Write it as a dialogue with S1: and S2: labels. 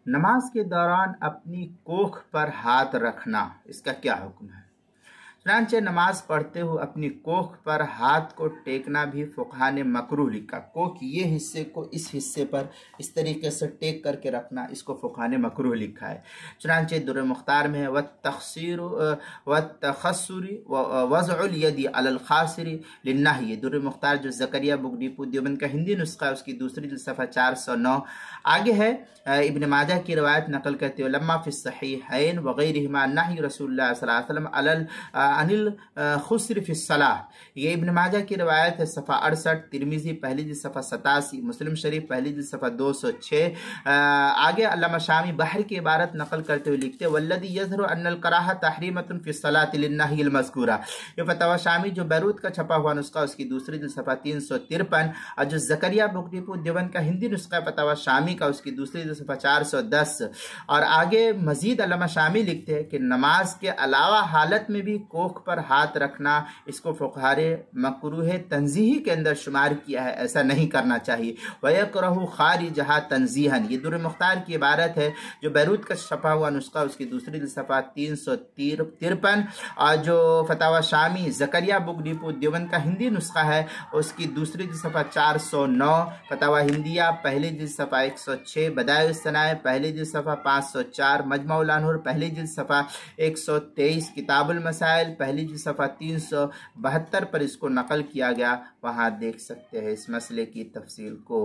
S1: نماز کے دوران اپنی کوکھ پر ہاتھ رکھنا، اس کا کیا حکم ہے؟ چنانچہ نماز پڑھتے ہوئے اپنی کوکھ پر ہاتھ کو ٹیکنا بھی فقہا نے مکروہ لکھا۔ کوکھ یہ حصے کو اس حصے پر اس طریقے سے ٹیک کر کے رکھنا، اس کو فقہا نے مکروہ لکھا ہے۔ چنانچہ در مختار میں ہے وَالتَّخْصِيرُ وَالتَّخَصُّرِ وَوَضْعُ الْيَدِ عَلَى الْخَاصِرِ لِلنَّهْيِ۔ در مختار جو زکریا بک ڈپو دیوبند کا ہندی نسخہ ہے، اس کی دوسری جلد صفحہ 409۔ آگے ہے ابن ماجہ کی روایت نقل کرتے ہوئے لما فی الصحیحین وغیرہما نہی رسول اللہ صلی اللہ علیہ وسلم عن الخسر فی الصلاۃ۔ یہ ابن ماجہ کی روایت ہے، صفحہ 68، ترمذی پہلی جلد صفحہ 87، مسلم شریف پہلی جلد صفحہ 206۔ آگے علامہ شامی بحر کی عبارت نقل کرتے ہوئے لکھتے والذی یظہر ان الکراہہ تحریمۃ فی الصلاۃ للنہی المذکورہ۔ یہ فتاوی شامی جو بیروت کا چھپا ہوا نسخہ، اس کی دوسری جلد صفحہ 353، اور جو زکریا بک ڈپو دیوبند کا ہندی نسخہ فتاوی شامی کا، اس کی دوسری جلد صفحہ 410۔ اور آگے مزید علامہ شامی لکھتے ہیں کہ نماز کے علاوہ حالت میں بھی کوکھ پر ہاتھ رکھنا، اس کو فقہا نے مکروہ تنزیہی کے اندر شمار کیا ہے، ایسا نہیں کرنا چاہیے۔ وَيَكْرَهُ خَارِجَهَا تَنزِيهًا۔ یہ در مختار کی عبارت ہے جو بیروت کا چھپا ہوا نسخہ، اس کی دوسری جلد صفحہ 353، اور جو فتاوی شامی زکریا بک ڈپو دیوبند کا ہندی نسخہ ہے، اس کی دوسری جلد صفحہ 409، فتاوی ہندیہ پہلی جلد صفحہ 106، بدائع الصنائع پہلی جلد صفحہ 504، مجمع الانور پہلی جلد صفحہ 123، کتاب المسائل پہلی جلد صفحہ 372 پر اس کو نقل کیا گیا، وہاں دیکھ سکتے ہیں اس مسئلے کی تفصیل کو۔